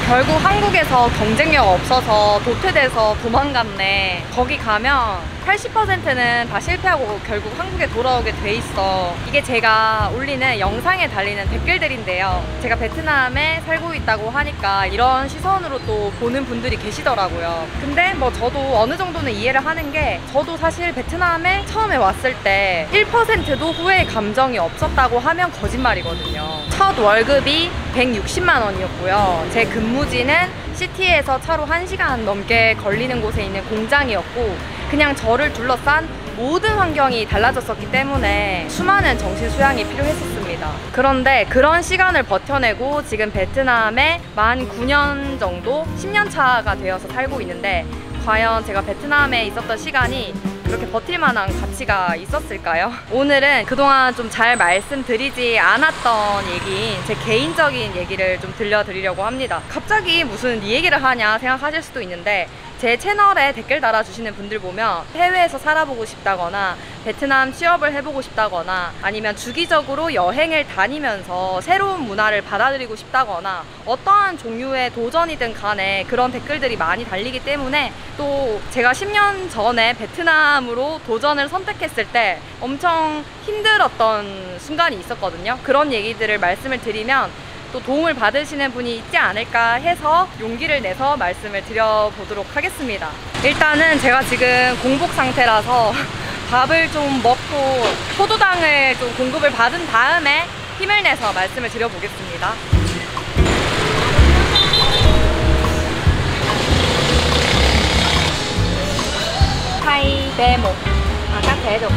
결국 한국에서 경쟁력 없어서 도태돼서 도망갔네. 거기 가면 80%는 다 실패하고 결국 한국에 돌아오게 돼 있어. 이게 제가 올리는 영상에 달리는 댓글들인데요. 제가 베트남에 살고 있다고 하니까 이런 시선으로 또 보는 분들이 계시더라고요. 근데 뭐 저도 어느 정도는 이해를 하는 게, 저도 사실 베트남에 처음에 왔을 때 1%도 후회의 감정이 없었다고 하면 거짓말이거든요. 첫 월급이 160만 원이었고요. 제 근무지는 시티에서 차로 1시간 넘게 걸리는 곳에 있는 공장이었고, 그냥 저를 둘러싼 모든 환경이 달라졌었기 때문에 수많은 정신 수양이 필요했었습니다. 그런데 그런 시간을 버텨내고 지금 베트남에 만 9년 정도, 10년 차가 되어서 살고 있는데, 과연 제가 베트남에 있었던 시간이 그렇게 버틸 만한 가치가 있었을까요? 오늘은 그동안 좀 잘 말씀드리지 않았던 얘기인 제 개인적인 얘기를 좀 들려드리려고 합니다. 갑자기 무슨 네 얘기를 하냐 생각하실 수도 있는데, 제 채널에 댓글 달아주시는 분들 보면 해외에서 살아보고 싶다거나 베트남 취업을 해보고 싶다거나 아니면 주기적으로 여행을 다니면서 새로운 문화를 받아들이고 싶다거나 어떠한 종류의 도전이든 간에 그런 댓글들이 많이 달리기 때문에, 또 제가 10년 전에 베트남으로 도전을 선택했을 때 엄청 힘들었던 순간이 있었거든요. 그런 얘기들을 말씀을 드리면 또 도움을 받으시는 분이 있지 않을까 해서 용기를 내서 말씀을 드려보도록 하겠습니다. 일단은 제가 지금 공복 상태라서 밥을 좀 먹고 포도당을 좀 공급을 받은 다음에 힘을 내서 말씀을 드려보겠습니다. Thay B1 các thể được.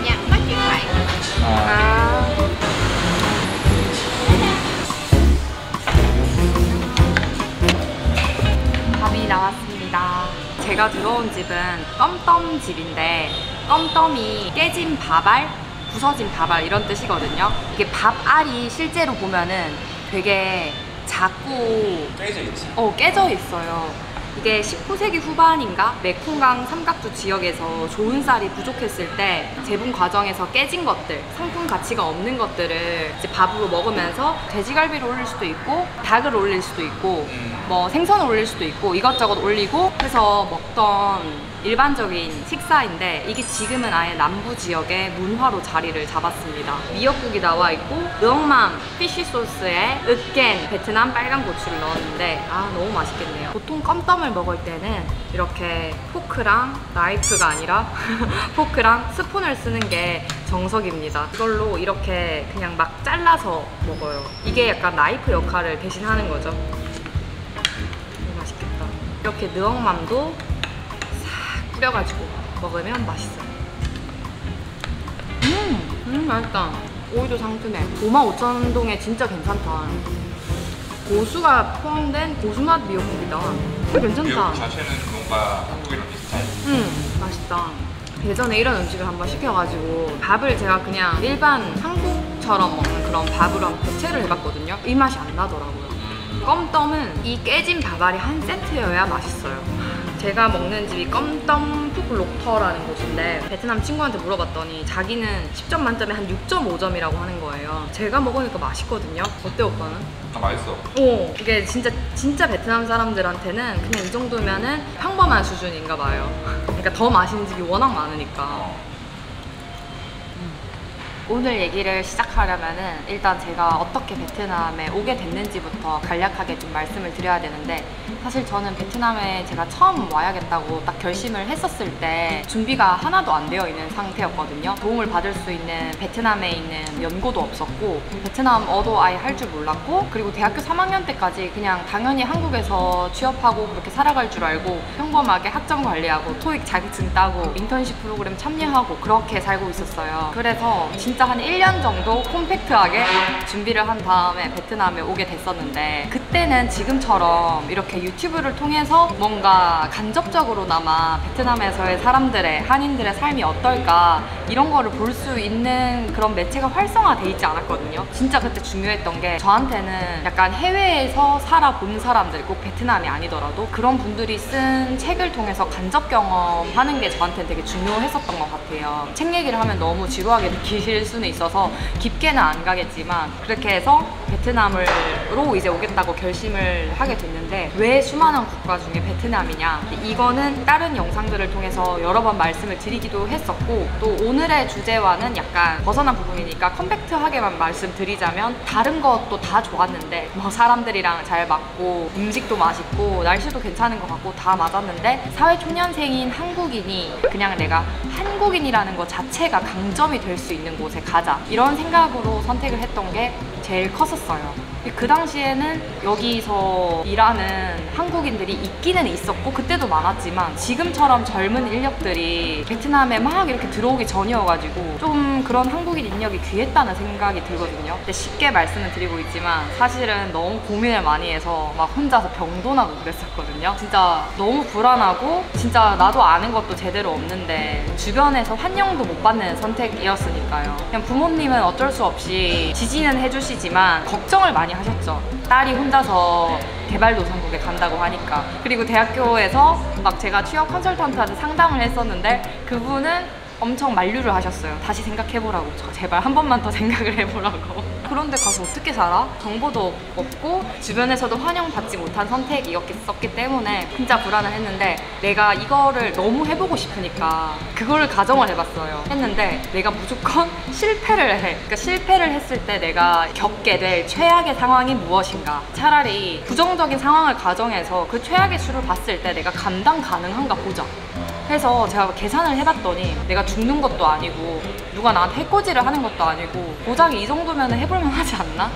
Dạ, có chuyện vậy. 밥이 나왔습니다. 제가 들어온 집은 껌덤 집인데, 껌덤이 깨진 밥알, 부서진 밥알 이런 뜻이거든요. 이게 밥알이 실제로 보면은 되게 작고 깨져 있지. 깨져 있어요. 이게 19세기 후반인가 메콩강 삼각주 지역에서 좋은 쌀이 부족했을 때 재분 과정에서 깨진 것들, 상품 가치가 없는 것들을 이제 밥으로 먹으면서 돼지갈비를 올릴 수도 있고 닭을 올릴 수도 있고 뭐 생선을 올릴 수도 있고 이것저것 올리고 해서 먹던 일반적인 식사인데, 이게 지금은 아예 남부 지역의 문화로 자리를 잡았습니다. 미역국이 나와 있고 으엉맘 피쉬 소스에 으깬 베트남 빨간 고추를 넣었는데 너무 맛있겠네요. 보통 껌덤을 먹을 때는 이렇게 포크랑 나이프가 아니라 포크랑 스푼을 쓰는 게 정석입니다. 이걸로 이렇게 그냥 막 잘라서 먹어요. 이게 약간 나이프 역할을 대신하는 거죠. 너무 맛있겠다. 이렇게 느엉맘도 뿌려가지고 먹으면 맛있어요. 맛있다. 오이도 상큼해. 55,000동에 진짜 괜찮다. 고수가 포함된 고수맛 미역국이다. 괜찮다. 미역국 자체는 뭔가 한국이랑 비슷해. 맛있다. 예전에 이런 음식을 한번 시켜가지고 밥을 제가 그냥 일반 한국처럼 먹는 그런 밥으로 한번 대체를 해봤거든요. 이 맛이 안 나더라고요. 껌덤은 이 깨진 밥알이 한 세트여야 맛있어요. 제가 먹는 집이 껌덤 푸글록터라는 곳인데, 베트남 친구한테 물어봤더니 자기는 10점 만점에 한 6.5점이라고 하는 거예요. 제가 먹으니까 맛있거든요. 어때 오빠는? 맛있어. 이게 진짜 베트남 사람들한테는 그냥 이 정도면은 평범한 수준인가 봐요. 그러니까 더 맛있는 집이 워낙 많으니까. 오늘 얘기를 시작하려면은 일단 제가 어떻게 베트남에 오게 됐는지부터 간략하게 좀 말씀을 드려야 되는데, 사실 저는 베트남에 제가 처음 와야겠다고 딱 결심을 했었을 때 준비가 하나도 안 되어 있는 상태였거든요. 도움을 받을 수 있는 베트남에 있는 연고도 없었고 베트남어도 아예 할 줄 몰랐고, 그리고 대학교 3학년 때까지 그냥 당연히 한국에서 취업하고 그렇게 살아갈 줄 알고 평범하게 학점 관리하고 토익 자격증 따고 인턴십 프로그램 참여하고 그렇게 살고 있었어요. 그래서 진짜 한 1년 정도 콤팩트하게 준비를 한 다음에 베트남에 오게 됐었는데, 그때는 지금처럼 이렇게 유튜브를 통해서 뭔가 간접적으로나마 베트남에서의 사람들의, 한인들의 삶이 어떨까 이런 거를 볼 수 있는 그런 매체가 활성화돼 있지 않았거든요. 진짜 그때 중요했던 게 저한테는 약간 해외에서 살아본 사람들, 꼭 베트남이 아니더라도 그런 분들이 쓴 책을 통해서 간접 경험하는 게 저한테는 되게 중요했었던 것 같아요. 책 얘기를 하면 너무 지루하게 느끼실 수는 있어서 깊게는 안 가겠지만 그렇게 해서 베트남으로 이제 오겠다고 결심을 하게 됐는데 왜 수많은 국가 중에 베트남이냐, 이거는 다른 영상들을 통해서 여러 번 말씀을 드리기도 했었고 또 오늘의 주제와는 약간 벗어난 부분이니까 컴팩트하게만 말씀드리자면 다른 것도 다 좋았는데 뭐 사람들이랑 잘 맞고 음식도 맛있고 날씨도 괜찮은 것 같고 다 맞았는데 사회초년생인 한국인이 그냥 내가 한국인이라는 것 자체가 강점이 될 수 있는 곳에 가자 이런 생각으로 선택을 했던 게 제일 컸었어요. 그 당시에는 여기서 일하는 한국인들이 있기는 있었고 그때도 많았지만 지금처럼 젊은 인력들이 베트남에 막 이렇게 들어오기 전이어가지고 좀 그런 한국인 인력이 귀했다는 생각이 들거든요. 근데 쉽게 말씀을 드리고 있지만 사실은 너무 고민을 많이 해서 막 혼자서 병도 나고 그랬었거든요. 진짜 너무 불안하고 진짜 나도 아는 것도 제대로 없는데 주변에서 환영도 못 받는 선택이었으니까요. 그냥 부모님은 어쩔 수 없이 지지는 해주시지만 걱정을 많이 하셨죠. 딸이 혼자서 개발도상국에 간다고 하니까. 그리고 대학교에서 막 제가 취업 컨설턴트한테 상담을 했었는데 그분은 엄청 만류를 하셨어요. 다시 생각해보라고. 제발 한 번만 더 생각을 해보라고. 그런데 가서 어떻게 살아? 정보도 없고 주변에서도 환영받지 못한 선택이었기 때문에 진짜 불안을 했는데 내가 이거를 너무 해보고 싶으니까 그거를 가정을 해봤어요. 했는데 내가 무조건 실패를 해. 그러니까 실패를 했을 때 내가 겪게 될 최악의 상황이 무엇인가. 차라리 부정적인 상황을 가정해서 그 최악의 수를 봤을 때 내가 감당 가능한가 보자. 해서 제가 계산을 해봤더니 내가 죽는 것도 아니고 누가 나한테 해코지를 하는 것도 아니고 고작 이 정도면 해볼만 하지 않나?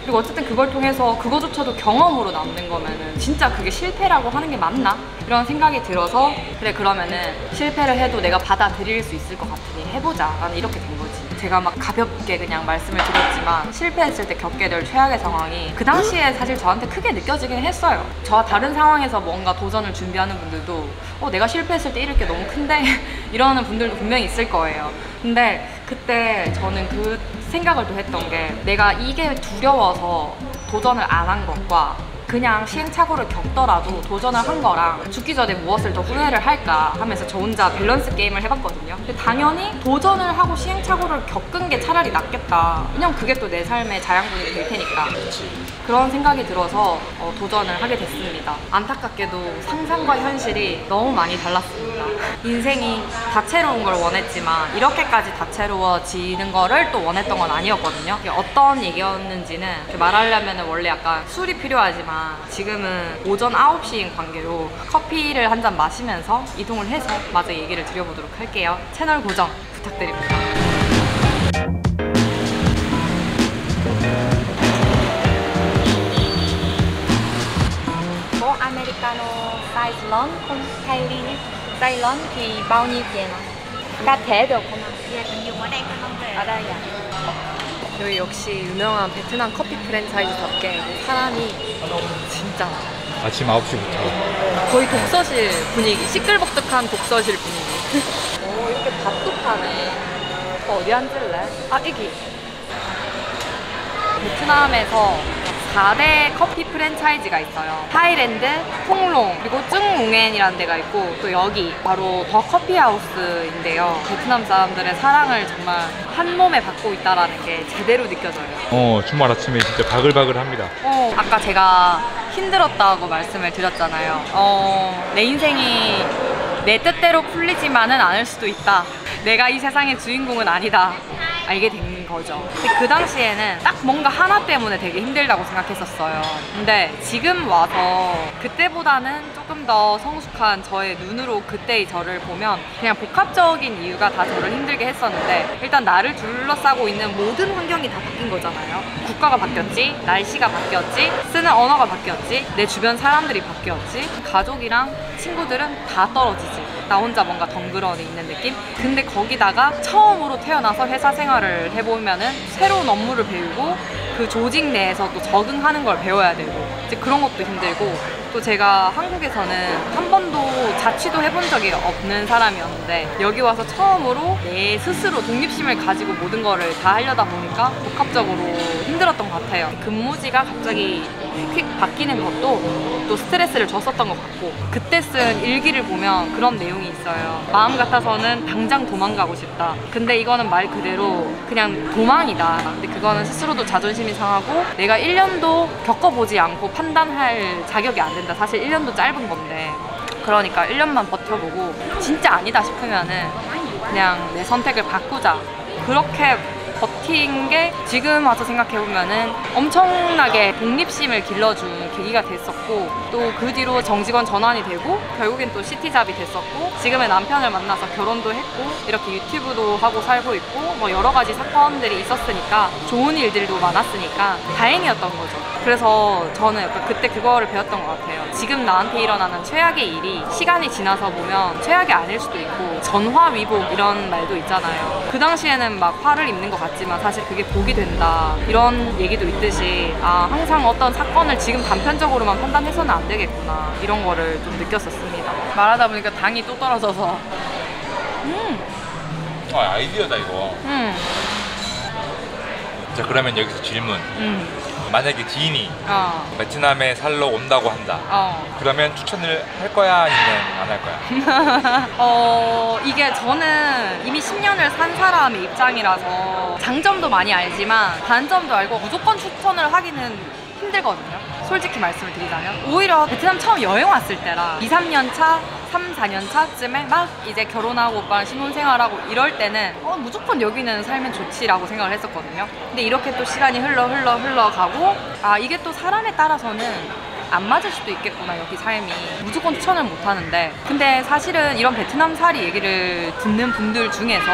그리고 어쨌든 그걸 통해서 그거조차도 경험으로 남는 거면은 진짜 그게 실패라고 하는 게 맞나? 이런 생각이 들어서 그래 그러면은 실패를 해도 내가 받아들일 수 있을 것 같으니 해보자 라는 이렇게 된 거지. 제가 막 가볍게 그냥 말씀을 드렸지만 실패했을 때 겪게 될 최악의 상황이 그 당시에 사실 저한테 크게 느껴지긴 했어요. 저와 다른 상황에서 뭔가 도전을 준비하는 분들도 내가 실패했을 때 잃을 게 너무 큰데 이러는 분들도 분명히 있을 거예요. 근데 그때 저는 그 생각을 또 했던 게 내가 이게 두려워서 도전을 안 한 것과 그냥 시행착오를 겪더라도 도전을 한 거랑 죽기 전에 무엇을 더 후회를 할까 하면서 저 혼자 밸런스 게임을 해봤거든요. 근데 당연히 도전을 하고 시행착오를 겪은 게 차라리 낫겠다. 왜냐면 그게 또 내 삶의 자양분이 될 테니까. 그런 생각이 들어서 도전을 하게 됐습니다. 안타깝게도 상상과 현실이 너무 많이 달랐습니다. 인생이 다채로운 걸 원했지만 이렇게까지 다채로워지는 거를 또 원했던 건 아니었거든요. 어떤 얘기였는지는 말하려면 원래 약간 술이 필요하지만 지금은 오전 9시인 관계로 커피를 한 잔 마시면서 이동을 해서 마저 얘기를 드려보도록 할게요. 채널 고정 부탁드립니다. Americano size lớn không thay ly nhé. Size lớn thì bao nhiêu tiền ạ? Cá thể được không ạ? Dạ, mình dùng ở đây không về. ở đây ạ. 여기 역시 유명한 베트남 커피 프랜차이즈답게 사람이 진짜 아침 9시부터 거의 독서실 분위기, 시끌벅적한 독서실 분위기. 이렇게 밥도 파네. 어디 앉을래? 여기. 베트남에서 4대 커피 프랜차이즈가 있어요. 하이랜드, 통롱, 그리고 쭝웅엔이라는 데가 있고 또 여기 바로 더 커피하우스인데요. 베트남 사람들의 사랑을 정말 한 몸에 받고 있다는 게 제대로 느껴져요. 주말 아침에 진짜 바글바글합니다. 아까 제가 힘들었다고 말씀을 드렸잖아요. 내 인생이 내 뜻대로 풀리지만은 않을 수도 있다. 내가 이 세상의 주인공은 아니다. 알게 된 거죠. 근데 그 당시에는 딱 뭔가 하나 때문에 되게 힘들다고 생각했었어요. 근데 지금 와서 그때보다는 조금 더 성숙한 저의 눈으로 그때의 저를 보면 그냥 복합적인 이유가 다 저를 힘들게 했었는데 일단 나를 둘러싸고 있는 모든 환경이 다 바뀐 거잖아요. 국가가 바뀌었지, 날씨가 바뀌었지, 쓰는 언어가 바뀌었지, 내 주변 사람들이 바뀌었지, 가족이랑 친구들은 다 떨어지지. 나 혼자 뭔가 덩그러니 있는 느낌? 근데 거기다가 처음으로 태어나서 회사 생활을 해보면은 새로운 업무를 배우고 그 조직 내에서 또 적응하는 걸 배워야 되고 이제 그런 것도 힘들고, 또 제가 한국에서는 한 번도 자취도 해본 적이 없는 사람이었는데 여기 와서 처음으로 내 스스로 독립심을 가지고 모든 거를 다 하려다 보니까 복합적으로 힘들었던 것 같아요. 근무지가 갑자기 휙 바뀌는 것도 또 스트레스를 줬었던 것 같고, 그때 쓴 일기를 보면 그런 내용이 있어요. 마음 같아서는 당장 도망가고 싶다. 근데 이거는 말 그대로 그냥 도망이다. 근데 그거는 스스로도 자존심이 상하고 내가 1년도 겪어보지 않고 판단할 자격이 안 된다. 사실 1년도 짧은 건데, 그러니까 1년만 버텨보고 진짜 아니다 싶으면은 그냥 내 선택을 바꾸자. 그렇게 버틴 게 지금 와서 생각해보면은 엄청나게 독립심을 길러준 계기가 됐었고, 또 그 뒤로 정직원 전환이 되고 결국엔 또 시티잡이 됐었고, 지금의 남편을 만나서 결혼도 했고 이렇게 유튜브도 하고 살고 있고 뭐 여러 가지 사건들이 있었으니까 좋은 일들도 많았으니까 다행이었던 거죠. 그래서 저는 약간 그때 그거를 배웠던 것 같아요. 지금 나한테 일어나는 최악의 일이 시간이 지나서 보면 최악이 아닐 수도 있고, 전화위복 이런 말도 있잖아요. 그 당시에는 막 화를 입는 것 같지만 사실 그게 복이 된다 이런 얘기도 있듯이, 아 항상 어떤 사건을 지금 단편적으로만 판단해서는 안 되겠구나 이런 거를 좀 느꼈었습니다. 말하다 보니까 당이 또 떨어져서 아이디어다 이거. 자, 그러면 여기서 질문. 만약에 지인이 베트남에 살러 온다고 한다. 그러면 추천을 할 거야 아니면 안 할 거야? 이게 저는 이미 10년을 산 사람의 입장이라서 장점도 많이 알지만 단점도 알고 무조건 추천을 하기는 힘들거든요. 솔직히 말씀을 드리자면 오히려 베트남 처음 여행 왔을 때라 2, 3년 차 3, 4년 차쯤에 막 이제 결혼하고 오빠랑 신혼생활하고 이럴 때는 무조건 여기는 살면 좋지라고 생각을 했었거든요. 근데 이렇게 또 시간이 흘러가고, 아 이게 또 사람에 따라서는 안 맞을 수도 있겠구나 여기 삶이. 무조건 추천을 못 하는데, 근데 사실은 이런 베트남살이 얘기를 듣는 분들 중에서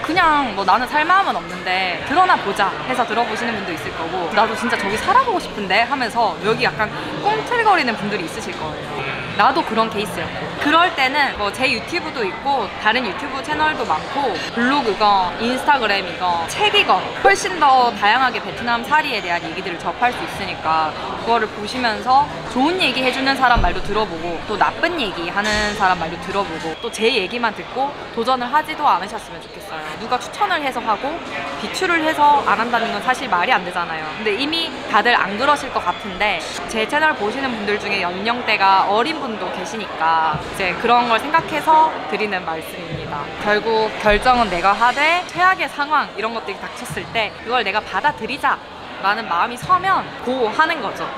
그냥 뭐 나는 살 마음은 없는데 들어나 보자 해서 들어보시는 분도 있을 거고, 나도 진짜 저기 살아보고 싶은데 하면서 여기 약간 꿈틀거리는 분들이 있으실 거예요. 나도 그런 케이스였고, 그럴 때는 뭐 제 유튜브도 있고 다른 유튜브 채널도 많고 블로그건 인스타그램이건 책이건 훨씬 더 다양하게 베트남 살이에 대한 얘기들을 접할 수 있으니까 그거를 보시면서 좋은 얘기 해주는 사람 말도 들어보고 또 나쁜 얘기 하는 사람 말도 들어보고 또 제 얘기만 듣고 도전을 하지도 않으셨으면 좋겠어요. 누가 추천을 해서 하고 비추를 해서 안 한다는 건 사실 말이 안 되잖아요. 근데 이미 다들 안 그러실 것 같은데 제 채널 보시는 분들 중에 연령대가 어린 분도 계시니까 이제 그런 걸 생각해서 드리는 말씀입니다. 결국 결정은 내가 하되 최악의 상황 이런 것들이 닥쳤을 때 그걸 내가 받아들이자 라는 마음이 서면 고 하는 거죠.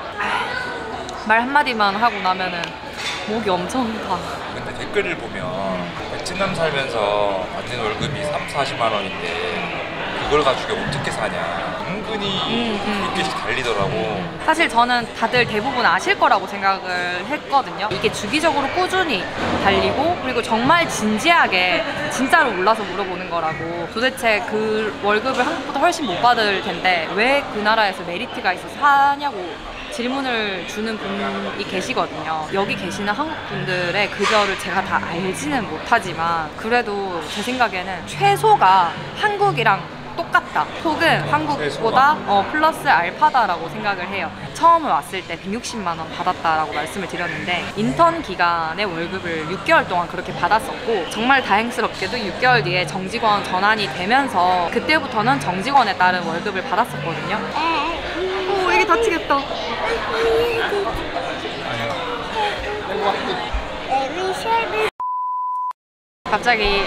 말 한마디만 하고 나면은 목이 엄청 가. 근데 댓글을 보면 베트남 살면서 받는 월급이 30-40만 원인데 그걸 가지고 어떻게 사냐 은근히 몇 개씩 달리더라고. 사실 저는 다들 대부분 아실 거라고 생각을 했거든요. 이게 주기적으로 꾸준히 달리고 그리고 정말 진지하게 진짜로 몰라서 물어보는 거라고. 도대체 그 월급을 한국보다 훨씬 못 받을 텐데 왜 그 나라에서 메리트가 있어서 사냐고 질문을 주는 분이 계시거든요. 여기 계시는 한국 분들의 급여를 제가 다 알지는 못하지만 그래도 제 생각에는 최소가 한국이랑 똑같다. 혹은 한국보다 플러스 알파다라고 생각을 해요. 처음 왔을 때 160만 원 받았다라고 말씀을 드렸는데 인턴 기간에 월급을 6개월 동안 그렇게 받았었고 정말 다행스럽게도 6개월 뒤에 정직원 전환이 되면서 그때부터는 정직원에 따른 월급을 받았었거든요. 오, 이게 다치겠다. 갑자기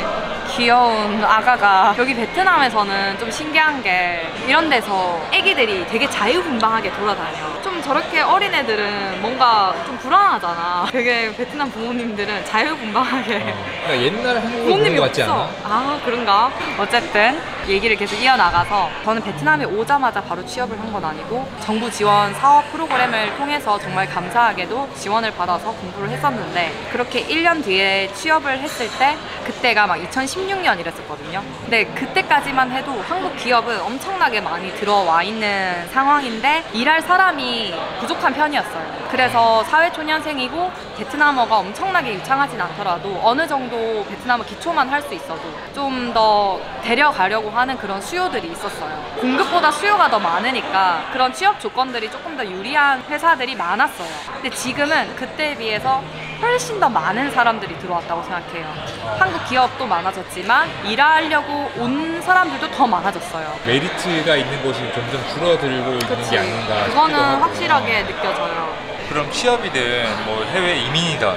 귀여운 아가가 여기 베트남에서는 좀 신기한 게 이런 데서 애기들이 되게 자유분방하게 돌아다녀. 좀 저렇게 어린애들은 뭔가 좀 불안하잖아. 되게 베트남 부모님들은 자유분방하게 옛날 한국을 보는 부모님이 것 같지 없어. 않아? 아 그런가? 어쨌든 얘기를 계속 이어나가서 저는 베트남에 오자마자 바로 취업을 한 건 아니고 정부 지원 사업 프로그램을 통해서 정말 감사하게도 지원을 받아서 공부를 했었는데 그렇게 1년 뒤에 취업을 했을 때 그때가 막 2016년 이랬었거든요. 근데 그때까지만 해도 한국 기업은 엄청나게 많이 들어와 있는 상황인데 일할 사람이 부족한 편이었어요. 그래서 사회초년생이고 베트남어가 엄청나게 유창하진 않더라도 어느 정도 베트남어 기초만 할 수 있어도 좀 더 데려가려고 하는 그런 수요들이 있었어요. 공급보다 수요가 더 많으니까 그런 취업 조건들이 조금 더 유리한 회사들이 많았어요. 근데 지금은 그때에 비해서 훨씬 더 많은 사람들이 들어왔다고 생각해요. 한국 기업도 많아졌지만 일하려고 온 사람들도 더 많아졌어요. 메리트가 있는 곳이 점점 줄어들고 있는 게 아닌가 싶기도 그거는 하고. 확실하게 느껴져요. 그럼 취업이든 뭐 해외 이민이든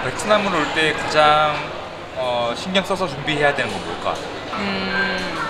베트남으로 올 때 가장 신경 써서 준비해야 되는 건 뭘까?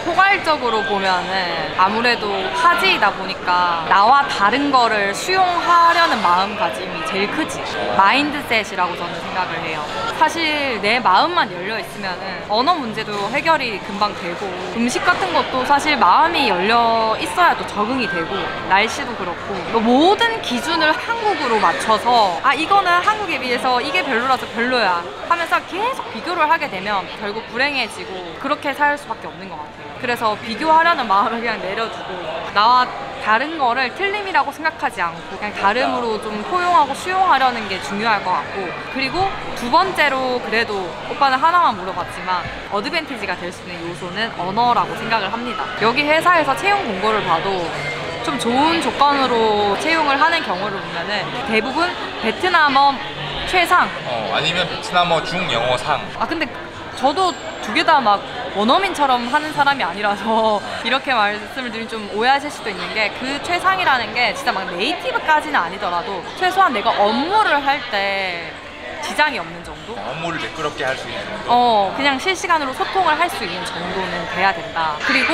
포괄적으로 보면은 아무래도 타지이다 보니까 나와 다른 거를 수용하려는 마음가짐이 제일 크지. 마인드셋이라고 저는 생각을 해요. 사실 내 마음만 열려 있으면은 언어 문제도 해결이 금방 되고 음식 같은 것도 사실 마음이 열려 있어야 또 적응이 되고 날씨도 그렇고 뭐 모든 기준을 한국으로 맞춰서 아 이거는 한국에 비해서 이게 별로라서 별로야 하면서 계속 비교를 하게 되면 결국 불행해지고 그렇게 살 수밖에 없는 것 같아요. 그래서 비교하려는 마음을 그냥 내려두고 나와 다른 거를 틀림이라고 생각하지 않고 그냥 다름으로 좀 포용하고 수용하려는 게 중요할 것 같고, 그리고 두 번째로 그래도 오빠는 하나만 물어봤지만 어드밴티지가 될 수 있는 요소는 언어라고 생각을 합니다. 여기 회사에서 채용 공고를 봐도 좀 좋은 조건으로 채용을 하는 경우를 보면은 대부분 베트남어 최상 아니면 베트남어 중영어 상. 아 근데 저도 두 개 다 막 원어민처럼 하는 사람이 아니라서 이렇게 말씀을 드리면 좀 오해하실 수도 있는 게 그 최상이라는 게 진짜 막 네이티브까지는 아니더라도 최소한 내가 업무를 할 때 지장이 없는 정도? 업무를 매끄럽게 할 수 있는 정도? 그냥 실시간으로 소통을 할 수 있는 정도는 돼야 된다. 그리고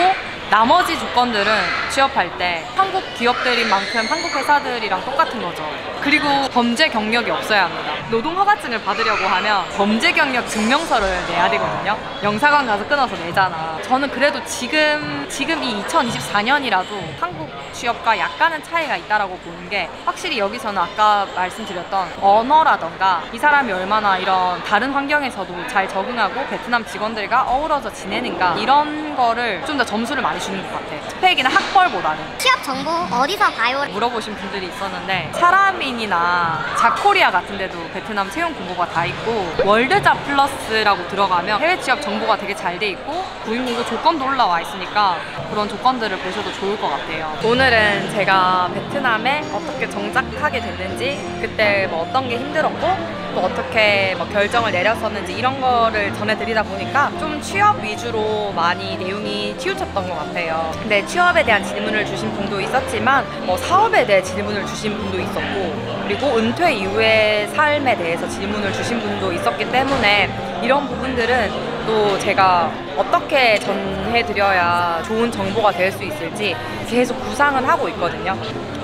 나머지 조건들은 취업할 때 한국 기업들인 만큼 한국 회사들이랑 똑같은 거죠. 그리고 범죄 경력이 없어야 합니다. 노동 허가증을 받으려고 하면 범죄 경력 증명서를 내야 되거든요. 영사관 가서 끊어서 내잖아. 저는 그래도 지금 이 2024년이라도 한국 취업과 약간은 차이가 있다라고 보는 게, 확실히 여기서는 아까 말씀드렸던 언어라던가 이 사람이 얼마나 이런 다른 환경에서도 잘 적응하고 베트남 직원들과 어우러져 지내는가, 이런 거를 좀 더 점수를 많이 주는 것 같아. 스펙이나 학벌보다는. 취업 정보 어디서 봐요? 물어보신 분들이 있었는데 사라민이나 자코리아 같은 데도 베트남 채용 공고가 다 있고, 월드잡 플러스라고 들어가면 해외 취업 정보가 되게 잘 돼 있고 구인공고 조건도 올라와 있으니까 그런 조건들을 보셔도 좋을 것 같아요. 오늘은 제가 베트남에 어떻게 정착하게 됐는지, 그때 뭐 어떤 게 힘들었고 또 어떻게 뭐 결정을 내렸었는지 이런 거를 전해드리다 보니까 좀 취업 위주로 많이 내용이 치우쳤던 것 같아요. 근데 취업에 대한 질문을 주신 분도 있었지만 뭐 사업에 대해 질문을 주신 분도 있었고, 그리고 은퇴 이후의 삶에 대해서 질문을 주신 분도 있었기 때문에 이런 부분들은 또 제가 어떻게 전해드려야 좋은 정보가 될 수 있을지 계속 구상은 하고 있거든요.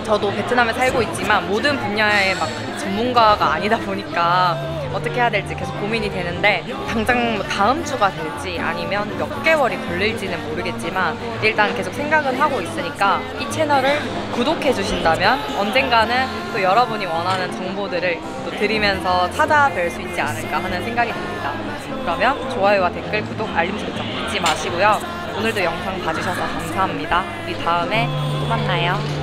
저도 베트남에 살고 있지만 모든 분야의 막 전문가가 아니다 보니까 어떻게 해야 될지 계속 고민이 되는데, 당장 뭐 다음 주가 될지 아니면 몇 개월이 걸릴지는 모르겠지만 일단 계속 생각은 하고 있으니까 이 채널을 구독해 주신다면 언젠가는 또 여러분이 원하는 정보들을 또 드리면서 찾아뵐 수 있지 않을까 하는 생각이 듭니다. 그러면 좋아요와 댓글, 구독, 알림 설정 잊지 마시고요. 오늘도 영상 봐주셔서 감사합니다. 우리 다음에 또 만나요.